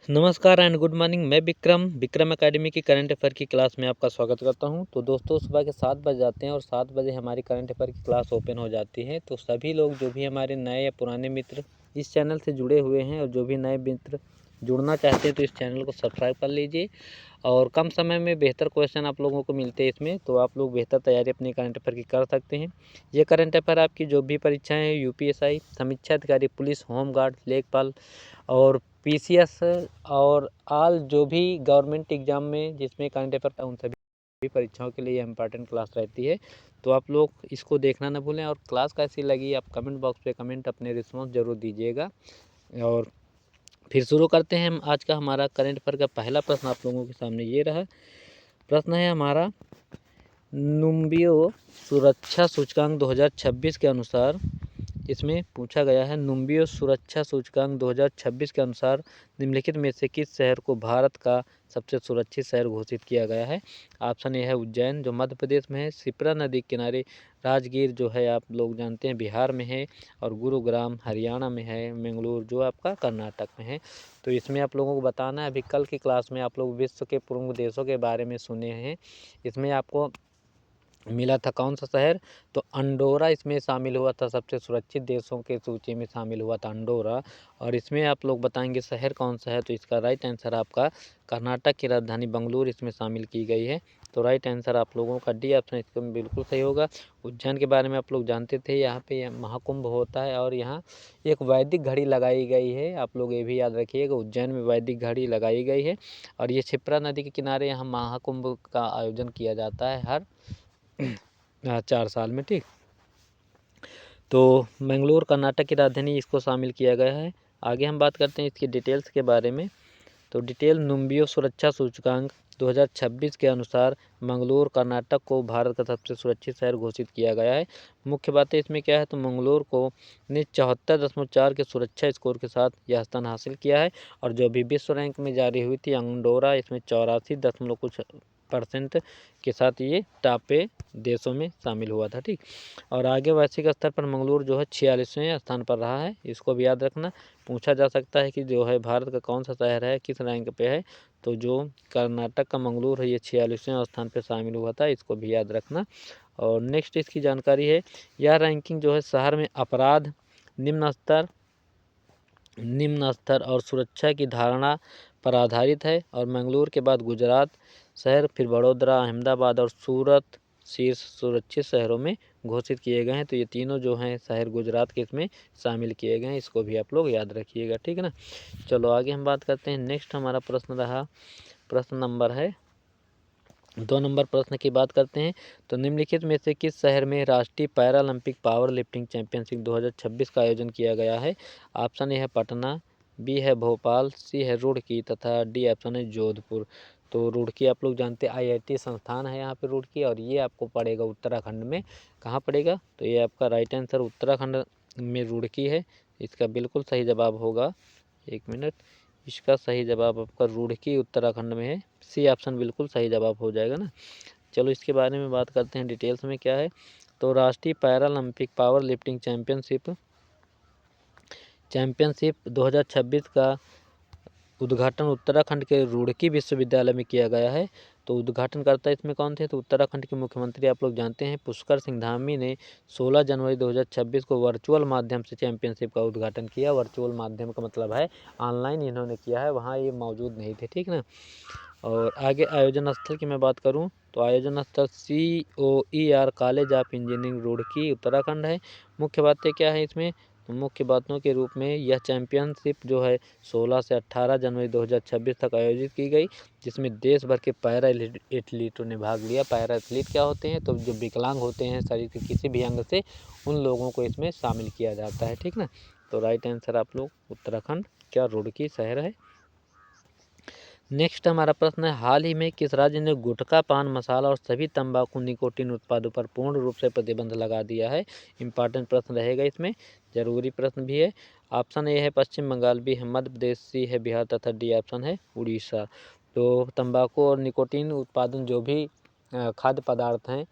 नमस्कार and good morning. मैं Vikram academy की करंट अफेयर की क्लास में आपका स्वागत करता हूं। तो दोस्तों, सुबह के 7 बज जाते हैं और 7 बजे हमारी करंट अफेयर की क्लास ओपन हो जाती है। तो सभी लोग जो भी हमारे नए या पुराने मित्र इस चैनल से जुड़े हुए हैं और जो भी नए मित्र जुड़ना चाहते हैं तो इस चैनल को सब्सक्राइब कर लीजिए। और कम समय में बेहतर क्वेश्चन आप लोगों को मिलते हैं इसमें, तो आप लोग बेहतर तैयारी अपनी करंट अफेयर की कर सकते हैं। ये करंट अफेयर आपकी जो भी परीक्षाएँ यूपीएसआई, समीक्षा अधिकारी, पुलिस, होमगार्ड, लेखपाल और पीसीएस और ऑल जो भी गवर्नमेंट एग्जाम में जिसमें करंट अफेयर था उन सभी परीक्षाओं के लिए इम्पॉर्टेंट क्लास रहती है। तो आप लोग इसको देखना ना भूलें। और क्लास कैसी लगी आप कमेंट बॉक्स पे कमेंट अपने रिस्पॉन्स ज़रूर दीजिएगा। और फिर शुरू करते हैं हम आज का हमारा करंट अफेयर का पहला प्रश्न आप लोगों के सामने ये रहा। प्रश्न है हमारा, नुम्बियो सुरक्षा सूचकांक 2026 के अनुसार, इसमें पूछा गया है नुम्बियो सुरक्षा सूचकांक 2026 के अनुसार निम्नलिखित में से किस शहर को भारत का सबसे सुरक्षित शहर घोषित किया गया है। ऑप्शन ए है उज्जैन जो मध्य प्रदेश में है, शिप्रा नदी के किनारे राजगीर जो है आप लोग जानते हैं बिहार में है, और गुरुग्राम हरियाणा में है, मंगलूर जो आपका कर्नाटक में है। तो इसमें आप लोगों को बताना है, अभी कल की क्लास में आप लोग विश्व के प्रमुख देशों के बारे में सुने हैं। इसमें आपको मिला था कौन सा शहर, तो अंडोरा इसमें शामिल हुआ था, सबसे सुरक्षित देशों के सूची में शामिल हुआ था अंडोरा। और इसमें आप लोग बताएंगे शहर कौन सा है, तो इसका राइट आंसर आपका कर्नाटक की राजधानी बंगलुरु इसमें शामिल की गई है। तो राइट आंसर आप लोगों का डी ऑप्शन इसमें बिल्कुल सही होगा। उज्जैन के बारे में आप लोग जानते थे, यहाँ पे महाकुंभ होता है और यहाँ एक वैदिक घड़ी लगाई गई है। आप लोग ये भी याद रखिएगा, उज्जैन में वैदिक घड़ी लगाई गई है। और ये क्षिप्रा नदी के किनारे यहाँ महाकुंभ का आयोजन किया जाता है हर 4 साल में। ठीक, तो मंगलोर कर्नाटक की राजधानी इसको शामिल किया गया है। आगे हम बात करते हैं इसकी डिटेल्स के बारे में। तो डिटेल, नुम्बियो सुरक्षा सूचकांक 2026 के अनुसार मंगलोर कर्नाटक को भारत का सबसे सुरक्षित शहर घोषित किया गया है। मुख्य बातें इसमें क्या है, तो मंगलोर को ने 74.4 के सुरक्षा स्कोर के साथ यह स्थान हासिल किया है। और जो भी विश्व रैंक में जारी हुई थी अंडोरा इसमें 84% के साथ ये टॉप देशों में शामिल हुआ था। ठीक, और आगे वैश्विक स्तर पर मंगलूर जो है 46वें स्थान पर रहा है। इसको भी याद रखना, पूछा जा सकता है कि जो है भारत का कौन सा शहर है किस रैंक पे है, तो जो कर्नाटक का मंगलूर है ये 46वें स्थान पर शामिल हुआ था, इसको भी याद रखना। और नेक्स्ट इसकी जानकारी है, यह रैंकिंग जो है शहर में अपराध, निम्न स्तर और सुरक्षा की धारणा पर आधारित है। और मंगलूर के बाद गुजरात शहर, फिर बड़ोदरा, अहमदाबाद और सूरत शीर्ष सुरक्षित शहरों में घोषित किए गए हैं। तो ये तीनों जो हैं शहर गुजरात के इसमें शामिल किए गए हैं, इसको भी आप लोग याद रखिएगा। ठीक है ना। चलो आगे हम बात करते हैं। नेक्स्ट हमारा प्रश्न रहा, प्रश्न नंबर है 2 नंबर प्रश्न की बात करते हैं। तो निम्नलिखित में से किस शहर में राष्ट्रीय पैरालंपिक पावर लिफ्टिंग चैंपियनशिप 2026 का आयोजन किया गया है। ऑप्शन ए है पटना, बी है भोपाल, सी है रुड़की तथा डी ऑप्शन है जोधपुर। तो रुड़की आप लोग जानते हैं आईआईटी संस्थान है यहाँ पे रुड़की, और ये आपको पड़ेगा उत्तराखंड में। कहाँ पड़ेगा, तो ये आपका राइट आंसर उत्तराखंड में रुड़की है। इसका बिल्कुल सही जवाब होगा, 1 मिनट, इसका सही जवाब आपका रुड़की उत्तराखंड में है। सी ऑप्शन बिल्कुल सही जवाब हो जाएगा ना। चलो इसके बारे में बात करते हैं डिटेल्स में क्या है। तो राष्ट्रीय पैरालंपिक पावर लिफ्टिंग चैंपियनशिप 2026 का उद्घाटन उत्तराखंड के रुड़की विश्वविद्यालय में किया गया है। तो उद्घाटनकर्ता इसमें कौन थे, तो उत्तराखंड के मुख्यमंत्री आप लोग जानते हैं पुष्कर सिंह धामी ने 16 जनवरी 2026 को वर्चुअल माध्यम से चैंपियनशिप का उद्घाटन किया। वर्चुअल माध्यम का मतलब है ऑनलाइन इन्होंने किया है, वहाँ ये मौजूद नहीं थे। ठीक ना। और आगे आयोजन स्थल की मैं बात करूं, तो आयोजन स्थल COER college of engineering Roorkee Uttarakhand है। मुख्य बातें क्या है इसमें, तो मुख्य बातों के रूप में यह चैंपियनशिप जो है 16 से 18 जनवरी 2026 तक आयोजित की गई, जिसमें देश भर के पैरा एथलीटों ने भाग लिया। पैरा एथलीट क्या होते हैं, तो जो विकलांग होते हैं शरीर के किसी भी अंग से, उन लोगों को इसमें शामिल किया जाता है। ठीक ना। तो राइट आंसर आप लोग उत्तराखंड क्या रुड़की शहर है। नेक्स्ट हमारा प्रश्न है, हाल ही में किस राज्य ने गुटखा, पान मसाला और सभी तंबाकू निकोटीन उत्पादों पर पूर्ण रूप से प्रतिबंध लगा दिया है। इंपॉर्टेंट प्रश्न रहेगा इसमें, जरूरी प्रश्न भी है। ऑप्शन ए है पश्चिम बंगाल, बी है मध्य प्रदेश, सी है बिहार तथा डी ऑप्शन है उड़ीसा। तो तंबाकू और निकोटीन उत्पादन जो भी खाद्य पदार्थ हैं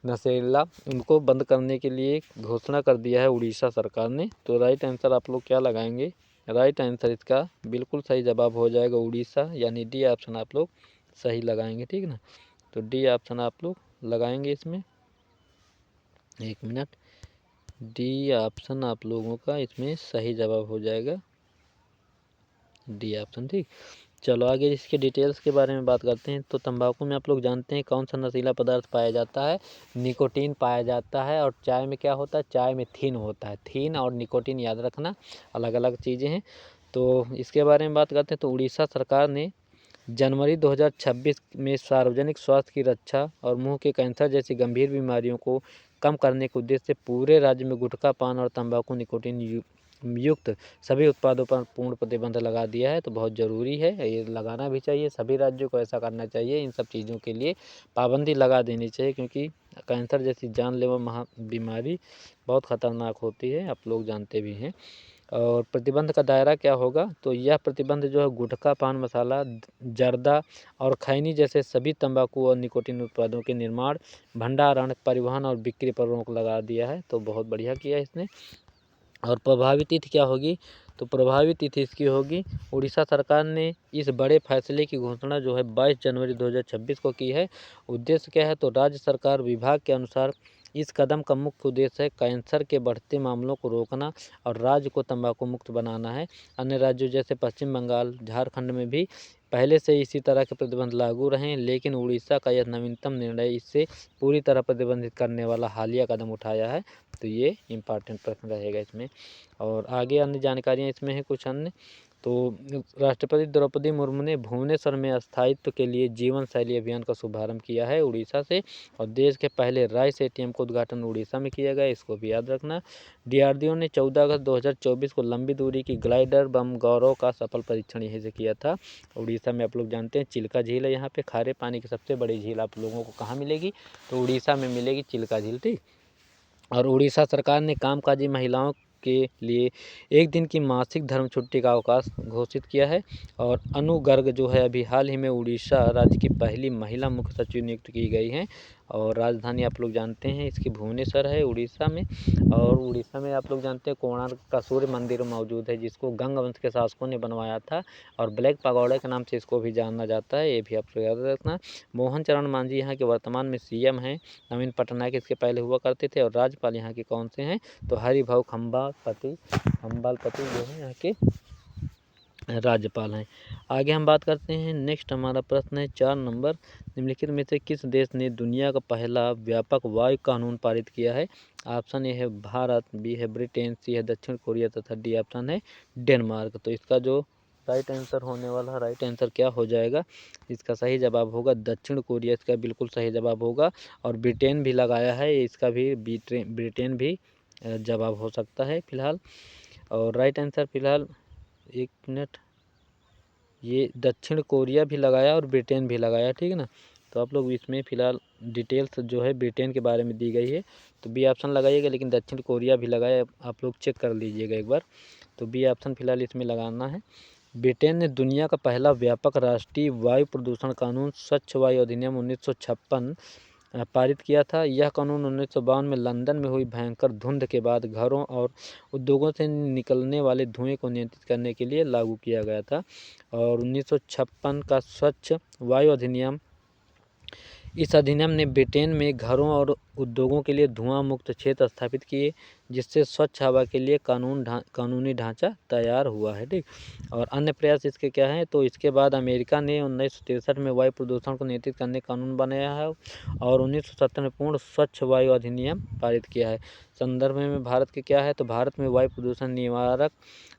नशेला, उनको बंद करने के लिए घोषणा कर दिया है उड़ीसा सरकार ने। तो राइट आंसर आप लोग क्या लगाएंगे, राइट आंसर इसका बिल्कुल सही जवाब हो जाएगा उड़ीसा, यानी डी ऑप्शन आप लोग सही लगाएंगे। ठीक ना, तो डी ऑप्शन आप लोग लगाएंगे इसमें। 1 मिनट, डी ऑप्शन आप लोगों का इसमें सही जवाब हो जाएगा, डी ऑप्शन। ठीक, चलो आगे इसके डिटेल्स के बारे में बात करते हैं। तो तंबाकू में आप लोग जानते हैं कौन सा नशीला पदार्थ पाया जाता है, निकोटीन पाया जाता है। और चाय में क्या होता है, चाय में थीन होता है। थीन और निकोटीन याद रखना अलग अलग चीज़ें हैं। तो इसके बारे में बात करते हैं। तो उड़ीसा सरकार ने जनवरी 2026 में सार्वजनिक स्वास्थ्य की रक्षा और मुंह के कैंसर जैसी गंभीर बीमारियों को कम करने के उद्देश्य से पूरे राज्य में गुटखा पान और तंबाकू निकोटीन युक्त सभी उत्पादों पर पूर्ण प्रतिबंध लगा दिया है। तो बहुत ज़रूरी है, ये लगाना भी चाहिए, सभी राज्यों को ऐसा करना चाहिए। इन सब चीज़ों के लिए पाबंदी लगा देनी चाहिए, क्योंकि कैंसर जैसी जानलेवा महा बीमारी बहुत ख़तरनाक होती है, आप लोग जानते भी हैं। और प्रतिबंध का दायरा क्या होगा, तो यह प्रतिबंध जो है गुटखा, पान मसाला, जर्दा और खैनी जैसे सभी तंबाकू और निकोटीन उत्पादों के निर्माण, भंडारण, परिवहन और बिक्री पर रोक लगा दिया है। तो बहुत बढ़िया किया इसने। और प्रभावी तिथि क्या होगी, तो प्रभावी तिथि इसकी होगी, उड़ीसा सरकार ने इस बड़े फैसले की घोषणा जो है 22 जनवरी 2026 को की है। उद्देश्य क्या है, तो राज्य सरकार विभाग के अनुसार इस कदम का मुख्य उद्देश्य है कैंसर के बढ़ते मामलों को रोकना और राज्य को तंबाकू मुक्त बनाना है। अन्य राज्यों जैसे पश्चिम बंगाल, झारखंड में भी पहले से इसी तरह के प्रतिबंध लागू रहे हैं, लेकिन उड़ीसा का यह नवीनतम निर्णय इससे पूरी तरह प्रतिबंधित करने वाला हालिया कदम उठाया है। तो ये इम्पॉर्टेंट प्रश्न रहेगा इसमें। और आगे अन्य जानकारियाँ इसमें हैं कुछ अन्य। तो राष्ट्रपति द्रौपदी मुर्मू ने भुवनेश्वर में स्थायित्व के लिए जीवन शैली अभियान का शुभारंभ किया है उड़ीसा से। और देश के पहले राइस एटीएम का उद्घाटन उड़ीसा में किया गया, इसको भी याद रखना। डीआरडीओ ने 14 अगस्त 2024 को लंबी दूरी की ग्लाइडर बम गौरव का सफल परीक्षण यहीं से किया था। उड़ीसा में आप लोग जानते हैं चिल्का झील है, यहाँ पे खारे पानी की सबसे बड़ी झील आप लोगों को कहाँ मिलेगी, तो उड़ीसा में मिलेगी चिल्का झील। ठीक, और उड़ीसा सरकार ने कामकाजी महिलाओं के लिए 1 दिन की मासिक धर्म छुट्टी का अवकाश घोषित किया है। और अनु गर्ग जो है अभी हाल ही में उड़ीसा राज्य की पहली महिला मुख्य सचिव नियुक्त की गई हैं। और राजधानी आप लोग जानते हैं इसकी भुवनेश्वर है उड़ीसा में। और उड़ीसा में आप लोग जानते हैं कोणार्क का सूर्य मंदिर मौजूद है, जिसको गंग वंश के शासकों ने बनवाया था। और ब्लैक पगोड़ा के नाम से इसको भी जाना जाता है, ये भी आप लोग याद रखना। मोहन चरण मांझी यहाँ के वर्तमान में सीएम हैं। नवीन पटनायक इसके पहले हुआ करते थे। और राज्यपाल यहाँ के कौन से हैं, तो हरिभाऊ खम्बालपति जो है यहाँ के राज्यपाल हैं। आगे हम बात करते हैं, नेक्स्ट हमारा प्रश्न है 4 नंबर, निम्नलिखित में से किस देश ने दुनिया का पहला व्यापक वायु कानून पारित किया है। ऑप्शन ए है भारत, बी है ब्रिटेन, सी है दक्षिण कोरिया तथा डी ऑप्शन है डेनमार्क। तो इसका जो राइट आंसर होने वाला, राइट आंसर क्या हो जाएगा, इसका सही जवाब होगा दक्षिण कोरिया, इसका बिल्कुल सही जवाब होगा। और ब्रिटेन भी लगाया है, इसका भी ब्रिटेन भी जवाब हो सकता है फिलहाल। और राइट आंसर फिलहाल 1 मिनट, ये दक्षिण कोरिया भी लगाया और ब्रिटेन भी लगाया। ठीक है ना, तो आप लोग इसमें फ़िलहाल डिटेल्स जो है ब्रिटेन के बारे में दी गई है, तो बी ऑप्शन लगाइएगा। लेकिन दक्षिण कोरिया भी लगाया, आप लोग चेक कर लीजिएगा एक बार। तो बी ऑप्शन फ़िलहाल इसमें लगाना है। ब्रिटेन ने दुनिया का पहला व्यापक राष्ट्रीय वायु प्रदूषण कानून स्वच्छ वायु अधिनियम 1956 पारित किया था। यह कानून 1952 में लंदन में हुई भयंकर धुंध के बाद घरों और उद्योगों से निकलने वाले धुएं को नियंत्रित करने के लिए लागू किया गया था। और 1956 का स्वच्छ वायु अधिनियम, इस अधिनियम ने ब्रिटेन में घरों और उद्योगों के लिए धुआं मुक्त क्षेत्र स्थापित किए, जिससे स्वच्छ हवा के लिए कानूनी ढांचा तैयार हुआ है। ठीक, और अन्य प्रयास इसके क्या हैं, तो इसके बाद अमेरिका ने 1963 में वायु प्रदूषण को नियंत्रित करने कानून बनाया है। और 1970 में पूर्ण स्वच्छ वायु अधिनियम पारित किया है। संदर्भ में भारत के क्या है, तो भारत में वायु प्रदूषण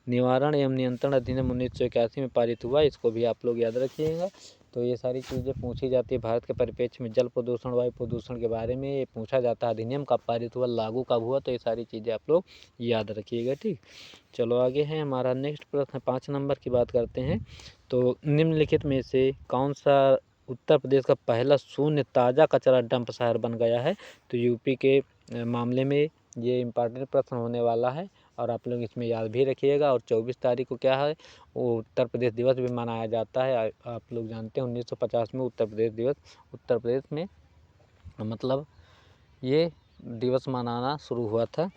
निवारण एवं नियंत्रण अधिनियम 1981 में पारित हुआ, इसको भी आप लोग याद रखिएगा। तो ये सारी चीज़ें पूछी जाती है भारत के परिप्रेक्ष्य में, जल प्रदूषण, वायु प्रदूषण के बारे में ये पूछा जाता है, अधिनियम कब पारित हुआ, लागू कब हुआ, तो ये सारी चीज़ें आप लोग याद रखिएगा। ठीक, चलो आगे है हमारा नेक्स्ट प्रश्न, 5 नंबर की बात करते हैं। तो निम्नलिखित में से कौन सा उत्तर प्रदेश का पहला शून्य ताज़ा कचरा डंप शहर बन गया है। तो यूपी के मामले में ये इम्पॉर्टेंट प्रश्न होने वाला है, और आप लोग इसमें याद भी रखिएगा। और 24 तारीख को क्या है, वो उत्तर प्रदेश दिवस भी मनाया जाता है। आप लोग जानते हैं 1950 में उत्तर प्रदेश दिवस, उत्तर प्रदेश में मतलब ये दिवस मनाना शुरू हुआ था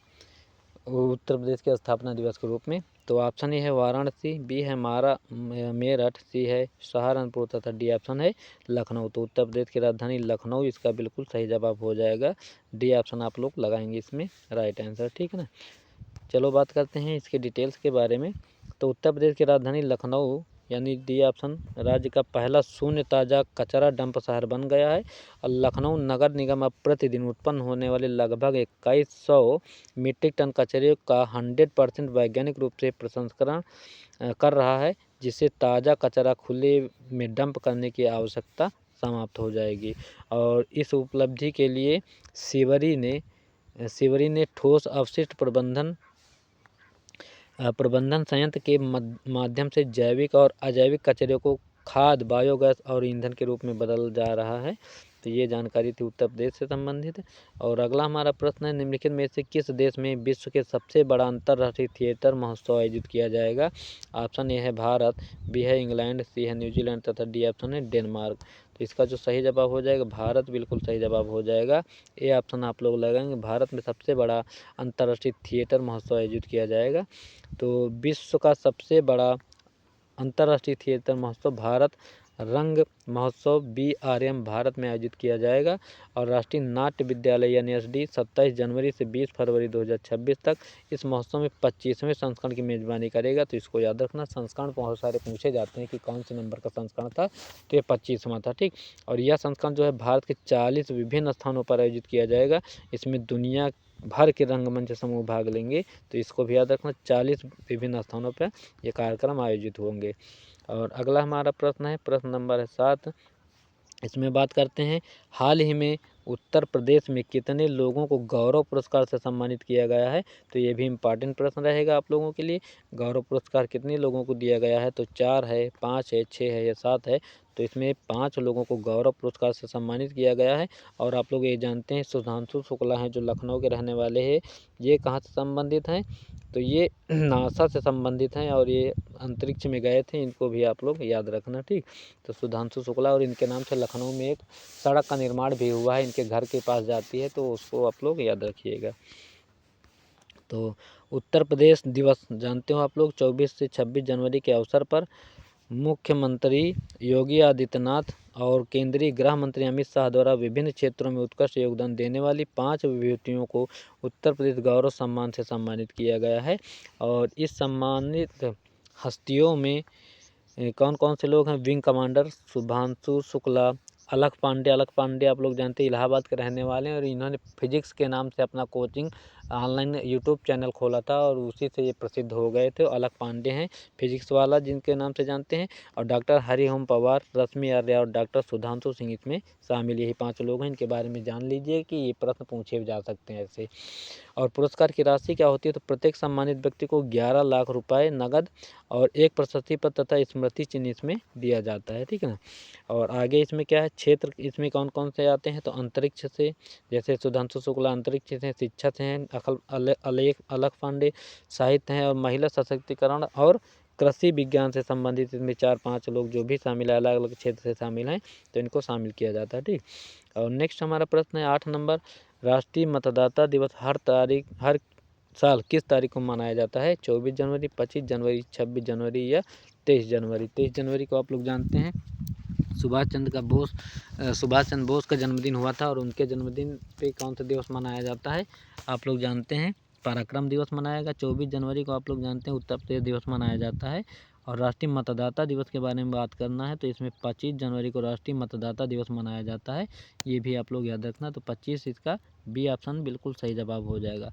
उत्तर प्रदेश के स्थापना दिवस के रूप में। तो ऑप्शन ए है वाराणसी, बी है मेरठ, सी है सहारनपुर तथा डी ऑप्शन है लखनऊ। तो उत्तर प्रदेश की राजधानी लखनऊ इसका बिल्कुल सही जवाब हो जाएगा। डी ऑप्शन आप लोग लगाएंगे इसमें राइट आंसर, ठीक है ना। चलो बात करते हैं इसके डिटेल्स के बारे में। तो उत्तर प्रदेश की राजधानी लखनऊ यानी डी ऑप्शन राज्य का पहला शून्य ताज़ा कचरा डंप शहर बन गया है। और लखनऊ नगर निगम अब प्रतिदिन उत्पन्न होने वाले लगभग 2100 मीट्रिक टन कचरे का 100% वैज्ञानिक रूप से प्रसंस्करण कर रहा है, जिससे ताज़ा कचरा खुले में डंप करने की आवश्यकता समाप्त हो जाएगी। और इस उपलब्धि के लिए सिवरी ने ठोस अपशिष्ट प्रबंधन संयंत्र के माध्यम से जैविक और अजैविक कचरे को खाद, बायोगैस और ईंधन के रूप में बदल जा रहा है। तो ये जानकारी थी उत्तर प्रदेश से संबंधित। और अगला हमारा प्रश्न है, निम्नलिखित में से किस देश में विश्व के सबसे बड़ा अंतर्राष्ट्रीय थिएटर महोत्सव आयोजित किया जाएगा। ऑप्शन ए है भारत, बी है इंग्लैंड, सी है न्यूजीलैंड तथा डी ऑप्शन है डेनमार्क। तो इसका जो सही जवाब हो जाएगा भारत, बिल्कुल सही जवाब हो जाएगा। ए ऑप्शन आप लोग लगाएंगे, भारत में सबसे बड़ा अंतर्राष्ट्रीय थिएटर महोत्सव आयोजित किया जाएगा। तो विश्व का सबसे बड़ा अंतर्राष्ट्रीय थिएटर महोत्सव भारत रंग महोत्सव BRM भारत में आयोजित किया जाएगा। और राष्ट्रीय नाट्य विद्यालय यानी SD 27 जनवरी से 20 फरवरी 2026 तक इस महोत्सव में 25वें संस्करण की मेज़बानी करेगा। तो इसको याद रखना, संस्करण बहुत सारे पूछे जाते हैं कि कौन से नंबर का संस्करण था, तो ये 25वां था, ठीक। और यह संस्करण जो है भारत के 40 विभिन्न स्थानों पर आयोजित किया जाएगा। इसमें दुनिया भर के रंगमंच समूह भाग लेंगे। तो इसको भी याद रखना, 40 विभिन्न स्थानों पर ये कार्यक्रम आयोजित होंगे। और अगला हमारा प्रश्न है, प्रश्न नंबर 7। इसमें बात करते हैं, हाल ही में उत्तर प्रदेश में कितने लोगों को गौरव पुरस्कार से सम्मानित किया गया है। तो ये भी इम्पॉर्टेंट प्रश्न रहेगा आप लोगों के लिए। गौरव पुरस्कार कितने लोगों को दिया गया है, तो 4 है, 5 है, 6 है या 7 है। तो इसमें 5 लोगों को गौरव पुरस्कार से सम्मानित किया गया है। और आप लोग ये जानते हैं, सुधांशु शुक्ला हैं जो लखनऊ के रहने वाले हैं, ये कहाँ से संबंधित हैं, तो ये नासा से संबंधित हैं और ये अंतरिक्ष में गए थे। इनको भी आप लोग याद रखना, ठीक। तो सुधांशु शुक्ला, और इनके नाम से लखनऊ में एक सड़क का निर्माण भी हुआ है, इनके घर के पास जाती है, तो उसको आप लोग याद रखिएगा। तो उत्तर प्रदेश दिवस जानते हो आप लोग, 24 से 26 जनवरी के अवसर पर मुख्यमंत्री योगी आदित्यनाथ और केंद्रीय गृह मंत्री अमित शाह द्वारा विभिन्न क्षेत्रों में उत्कृष्ट योगदान देने वाली 5 विभूतियों को उत्तर प्रदेश गौरव सम्मान से सम्मानित किया गया है। और इस सम्मानित हस्तियों में कौन कौन से लोग हैं, विंग कमांडर शुभांशु शुक्ला, अलख पांडे आप लोग जानते हैं इलाहाबाद के रहने वाले हैं, और इन्होंने फिजिक्स के नाम से अपना कोचिंग ऑनलाइन यूट्यूब चैनल खोला था और उसी से ये प्रसिद्ध हो गए थे। अलख पांडे हैं फिजिक्स वाला जिनके नाम से जानते हैं। और डॉक्टर हरिओम पवार, रश्मि आर्या और डॉक्टर सुधांशु सिंह इसमें शामिल, यही 5 लोग हैं। इनके बारे में जान लीजिए कि ये प्रश्न पूछे जा सकते हैं ऐसे। और पुरस्कार की राशि क्या होती है, तो प्रत्येक सम्मानित व्यक्ति को 11 लाख रुपए नगद और 1 प्रशस्ति पत्र तथा स्मृति चिन्ह इसमें दिया जाता है, ठीक है ना। और आगे इसमें क्या है, क्षेत्र इसमें कौन कौन से आते हैं, तो अंतरिक्ष से जैसे सुधांशु शुक्ला अंतरिक्ष से, शिक्षा से हैं अलख पांडे, साहित्य हैं, और महिला सशक्तिकरण और कृषि विज्ञान से संबंधित इसमें 4-5 लोग जो भी शामिल है, अलग अलग क्षेत्र से शामिल हैं, तो इनको शामिल किया जाता है, ठीक। और नेक्स्ट हमारा प्रश्न है 8 नंबर, राष्ट्रीय मतदाता दिवस हर साल किस तारीख को मनाया जाता है। 24 जनवरी, 25 जनवरी, 26 जनवरी या 23 जनवरी। 23 जनवरी को आप लोग जानते हैं सुभाष चंद्र बोस का जन्मदिन हुआ था, और उनके जन्मदिन पे कौन सा दिवस मनाया जाता है, आप लोग जानते हैं पराक्रम दिवस मनाएगा। 24 जनवरी को आप लोग जानते हैं उत्तर प्रदेश दिवस मनाया जाता है। और राष्ट्रीय मतदाता दिवस के बारे में बात करना है, तो इसमें 25 जनवरी को राष्ट्रीय मतदाता दिवस मनाया जाता है, ये भी आप लोग याद रखना। तो 25 इसका बी ऑप्शन बिल्कुल सही जवाब हो जाएगा।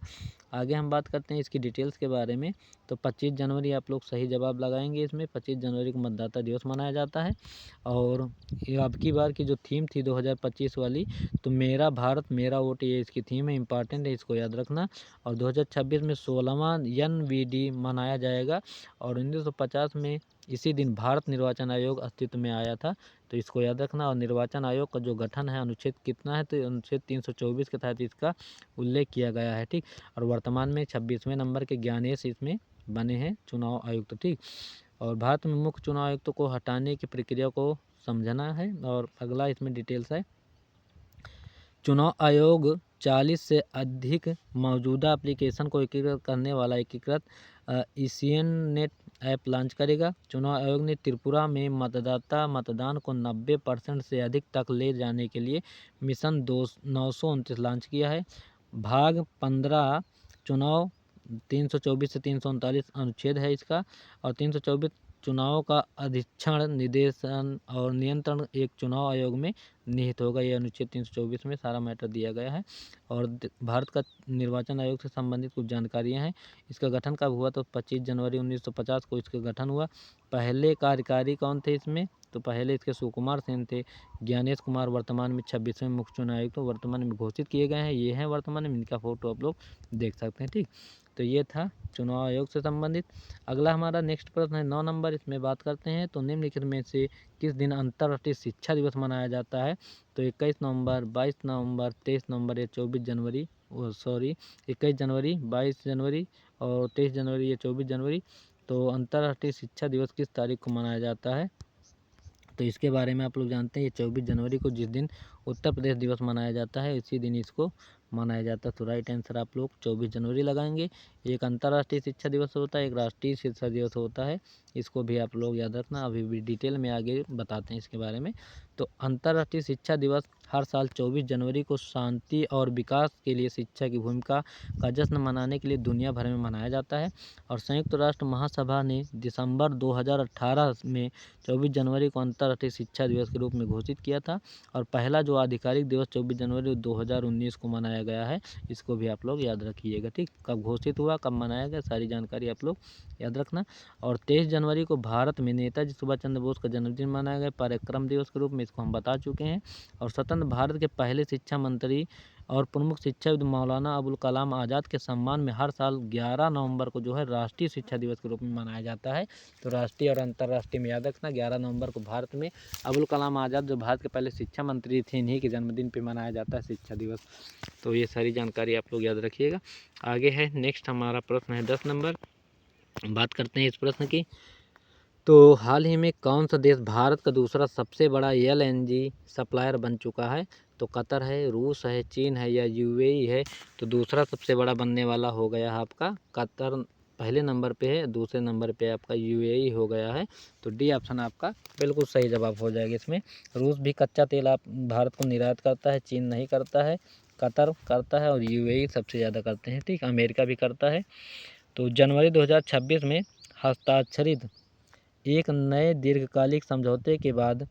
आगे हम बात करते हैं इसकी डिटेल्स के बारे में। तो 25 जनवरी आप लोग सही जवाब लगाएंगे इसमें, 25 जनवरी को मतदाता दिवस मनाया जाता है। और ये अब की बार की जो थीम थी 2025 वाली, तो मेरा भारत मेरा वोट, ये इसकी थीम है, इंपॉर्टेंट है, इसको याद रखना। और 2026 में 16वां NVD मनाया जाएगा। और 1950 में इसी दिन भारत निर्वाचन आयोग अस्तित्व में आया था, तो इसको याद रखना। और निर्वाचन आयोग का जो गठन है, अनुच्छेद कितना है, तो अनुच्छेद 324 के तहत इसका उल्लेख किया गया है, ठीक। और वर्तमान में 26वें नंबर के ज्ञानेश इसमें बने हैं चुनाव आयुक्त, ठीक। और भारत में मुख्य चुनाव आयुक्तों को हटाने की प्रक्रिया को समझना है। और अगला इसमें डिटेल्स है, चुनाव आयोग 40 से अधिक मौजूदा एप्लीकेशन को एकीकृत करने वाला एकीकृत ईसीएन नेट ऐप लॉन्च करेगा। चुनाव आयोग ने त्रिपुरा में मतदाता मतदान को 90% से अधिक तक ले जाने के लिए मिशन 929 लॉन्च किया है। भाग 15 चुनाव 324 से 339 अनुच्छेद है इसका, और 324 चुनाव का अधीक्षण निदेशन और नियंत्रण एक चुनाव आयोग में निहित होगा। ये अनुच्छेद 324 में सारा मैटर दिया गया है। और भारत का निर्वाचन आयोग से संबंधित कुछ जानकारियां हैं। इसका गठन कब हुआ? तो 25 जनवरी 1950 को इसका गठन हुआ। पहले कार्यकारी कौन थे इसमें? तो पहले इसके सुकुमार सेन थे। ज्ञानेश कुमार वर्तमान में 26वें मुख्य चुनाव आयुक्त वर्तमान में घोषित किए गए हैं। ये हैं वर्तमान में, इनका फोटो आप लोग देख सकते हैं। ठीक, तो ये था चुनाव आयोग से संबंधित। अगला हमारा नेक्स्ट प्रश्न है 9 नंबर। इसमें बात करते हैं तो निम्नलिखित में से किस दिन अंतर्राष्ट्रीय शिक्षा दिवस मनाया जाता है? तो 21 नवंबर, 22 नवंबर, 23 नवंबर या 24 जनवरी, 21 जनवरी, 22 जनवरी और 23 जनवरी या 24 जनवरी। तो अंतर्राष्ट्रीय शिक्षा दिवस किस तारीख को मनाया जाता है? तो इसके बारे में आप लोग जानते हैं, ये 24 जनवरी को जिस दिन उत्तर प्रदेश दिवस मनाया जाता है इसी दिन इसको मनाया जाता है। तो राइट आंसर आप लोग 24 जनवरी लगाएंगे। एक अंतर्राष्ट्रीय शिक्षा दिवस होता है, एक राष्ट्रीय शिक्षा दिवस होता है, इसको भी आप लोग याद रखना। अभी भी डिटेल में आगे बताते हैं इसके बारे में। तो अंतर्राष्ट्रीय शिक्षा दिवस हर साल 24 जनवरी को शांति और विकास के लिए शिक्षा की भूमिका का जश्न मनाने के लिए दुनिया भर में मनाया जाता है। और संयुक्त राष्ट्र महासभा ने दिसंबर 2018 में 24 जनवरी को अंतर्राष्ट्रीय शिक्षा दिवस के रूप में घोषित किया था। और पहला जो आधिकारिक दिवस 24 जनवरी 2019 को मनाया गया है, इसको भी आप लोग याद रखिएगा। ठीक, कब घोषित हुआ, कब मनाया गया, सारी जानकारी आप लोग याद रखना। और 23 जनवरी को भारत में नेताजी सुभाष चंद्र बोस का जन्मदिन मनाया गया पराक्रम दिवस के रूप में, इसको हम बता चुके हैं। और स्वतंत्र भारत के पहले शिक्षा मंत्री और प्रमुख शिक्षाविद मौलाना अबुल कलाम आज़ाद के सम्मान में हर साल 11 नवंबर को जो है राष्ट्रीय शिक्षा दिवस के रूप में मनाया जाता है। तो राष्ट्रीय और अंतर्राष्ट्रीय में याद रखना, 11 नवंबर को भारत में अबुल कलाम आज़ाद जो भारत के पहले शिक्षा मंत्री थे, इन्हीं के जन्मदिन पे मनाया जाता है शिक्षा दिवस। तो ये सारी जानकारी आप लोग याद रखिएगा। आगे है नेक्स्ट हमारा प्रश्न है 10 नंबर। बात करते हैं इस प्रश्न की। तो हाल ही में कौन सा देश भारत का दूसरा सबसे बड़ा एलएनजी सप्लायर बन चुका है? तो कतर है, रूस है, चीन है या यूएई है? तो दूसरा सबसे बड़ा बनने वाला हो गया है आपका कतर, पहले नंबर पे है, दूसरे नंबर पे आपका यूएई हो गया है। तो डी ऑप्शन आपका बिल्कुल सही जवाब हो जाएगा इसमें। रूस भी कच्चा तेल आप भारत को निर्यात करता है, चीन नहीं करता है, कतर करता है और यूएई सबसे ज़्यादा करते हैं। ठीक, अमेरिका भी करता है। तो जनवरी 2026 में हस्ताक्षरित एक नए दीर्घकालिक समझौते के बाद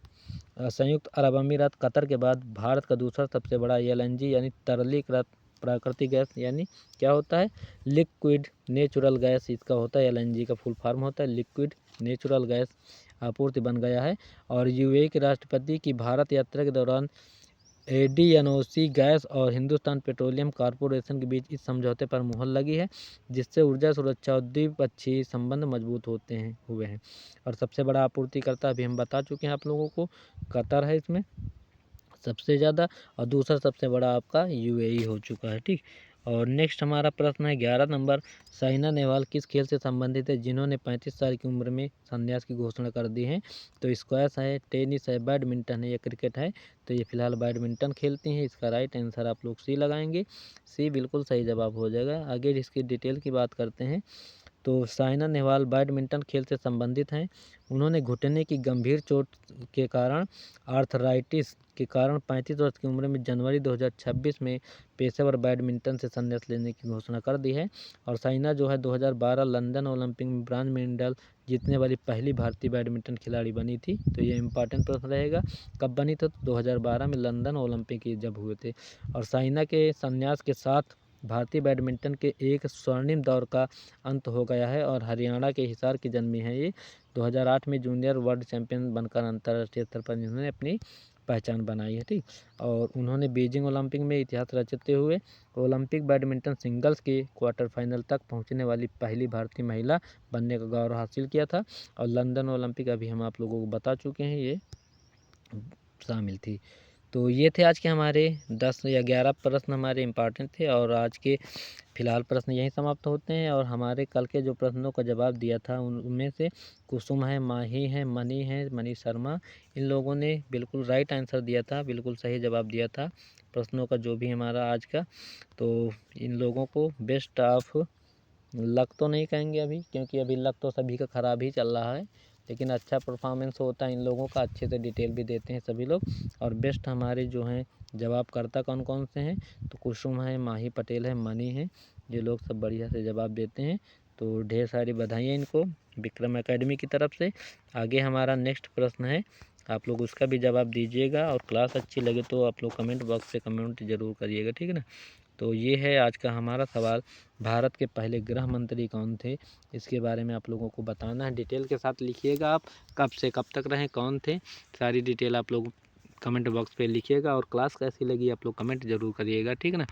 संयुक्त अरब अमीरात कतर के बाद भारत का दूसरा सबसे बड़ा एलएनजी यानी तरलीकृत प्राकृतिक गैस, यानी क्या होता है, लिक्विड नेचुरल गैस इसका होता है, एलएनजी का फुल फॉर्म होता है लिक्विड नेचुरल गैस आपूर्ति बन गया है। और यूएई के राष्ट्रपति की भारत यात्रा के दौरान एडीएनओसी गैस और हिंदुस्तान पेट्रोलियम कॉरपोरेशन के बीच इस समझौते पर मुहर लगी है, जिससे ऊर्जा सुरक्षा और द्विपक्षीय संबंध मजबूत हुए हैं। और सबसे बड़ा आपूर्तिकर्ता अभी हम बता चुके हैं आप लोगों को, कतर है इसमें सबसे ज़्यादा, और दूसरा सबसे बड़ा आपका यूएई हो चुका है। ठीक, और नेक्स्ट हमारा प्रश्न है 11 नंबर। साइना नेहवाल किस खेल से संबंधित है जिन्होंने 35 साल की उम्र में संन्यास की घोषणा कर दी है? तो स्क्वैश है, टेनिस है, बैडमिंटन है या क्रिकेट है? तो ये फिलहाल बैडमिंटन खेलती हैं। इसका राइट आंसर आप लोग सी लगाएंगे। सी बिल्कुल सही जवाब हो जाएगा। आगे इसकी डिटेल की बात करते हैं। तो साइना नेहवाल बैडमिंटन खेल से संबंधित हैं। उन्होंने घुटने की गंभीर चोट के कारण, आर्थराइटिस के कारण 35 वर्ष की उम्र में जनवरी 2026 में पेशेवर बैडमिंटन से संन्यास लेने की घोषणा कर दी है। और साइना जो है 2012 लंदन ओलंपिक में ब्रांज मेडल जीतने वाली पहली भारतीय बैडमिंटन खिलाड़ी बनी थी। तो ये इंपॉर्टेंट प्रश्न रहेगा, कब बनी थी? तो 2012 में लंदन ओलंपिक जब हुए थे। और साइना के संन्यास के साथ भारतीय बैडमिंटन के एक स्वर्णिम दौर का अंत हो गया है। और हरियाणा के हिसार की जन्मी है ये। 2008 में जूनियर वर्ल्ड चैंपियन बनकर अंतर्राष्ट्रीय स्तर पर इन्होंने अपनी पहचान बनाई है। ठीक, और उन्होंने बीजिंग ओलंपिक में इतिहास रचते हुए ओलंपिक बैडमिंटन सिंगल्स के क्वार्टर फाइनल तक पहुंचने वाली पहली भारतीय महिला बनने का गौरव हासिल किया था। और लंदन ओलंपिक अभी हम आप लोगों को बता चुके हैं, ये शामिल थी। तो ये थे आज के हमारे 10 या 11 प्रश्न हमारे इम्पॉर्टेंट थे। और आज के फिलहाल प्रश्न यहीं समाप्त होते हैं। और हमारे कल के जो प्रश्नों का जवाब दिया था उनमें से कुसुम है, माही है, मनी शर्मा, इन लोगों ने बिल्कुल राइट आंसर दिया था, बिल्कुल सही जवाब दिया था प्रश्नों का जो भी हमारा आज का। तो इन लोगों को बेस्ट ऑफ लक तो नहीं कहेंगे अभी, क्योंकि अभी लक तो सभी का ख़राब ही चल रहा है, लेकिन अच्छा परफॉर्मेंस होता है इन लोगों का, अच्छे से डिटेल भी देते हैं सभी लोग। और बेस्ट हमारे जो हैं जवाबकर्ता कौन कौन से हैं, तो कुसुम है, माही पटेल है, मनी है, ये लोग सब बढ़िया से जवाब देते हैं। तो ढेर सारी बधाइयाँ इनको विक्रम एकेडमी की तरफ से। आगे हमारा नेक्स्ट प्रश्न है, आप लोग उसका भी जवाब दीजिएगा, और क्लास अच्छी लगे तो आप लोग कमेंट बॉक्स से कमेंट ज़रूर करिएगा, ठीक है ना। तो ये है आज का हमारा सवाल, भारत के पहले गृह मंत्री कौन थे, इसके बारे में आप लोगों को बताना है। डिटेल के साथ लिखिएगा, आप कब से कब तक रहे, कौन थे, सारी डिटेल आप लोग कमेंट बॉक्स पे लिखिएगा। और क्लास कैसी लगी आप लोग कमेंट ज़रूर करिएगा, ठीक है ना।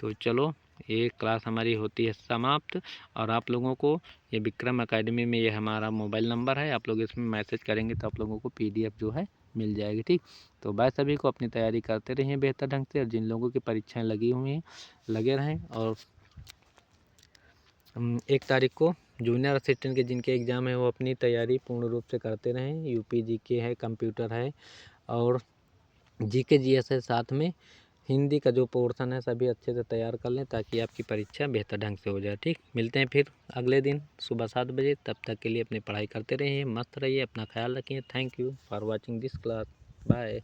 तो चलो, ये क्लास हमारी होती है समाप्त। और आप लोगों को ये विक्रम एकेडमी में ये हमारा मोबाइल नंबर है, आप लोग इसमें मैसेज करेंगे तो आप लोगों को PDF जो है मिल जाएगी, ठीक। तो बाय सभी को, अपनी तैयारी करते रहिए बेहतर ढंग से, और जिन लोगों की परीक्षाएं लगी हुई हैं लगे रहें। और 1 तारीख को जूनियर असिस्टेंट के जिनके एग्ज़ाम है वो अपनी तैयारी पूर्ण रूप से करते रहें। UP GK है, कंप्यूटर है, और GK GS है, साथ में हिंदी का जो पोर्शन है सभी अच्छे से तैयार कर लें, ताकि आपकी परीक्षा बेहतर ढंग से हो जाए, ठीक। मिलते हैं फिर अगले दिन सुबह 7 बजे, तब तक के लिए अपनी पढ़ाई करते रहिए, मस्त रहिए, अपना ख्याल रखिए। Thank you for watching this class, bye.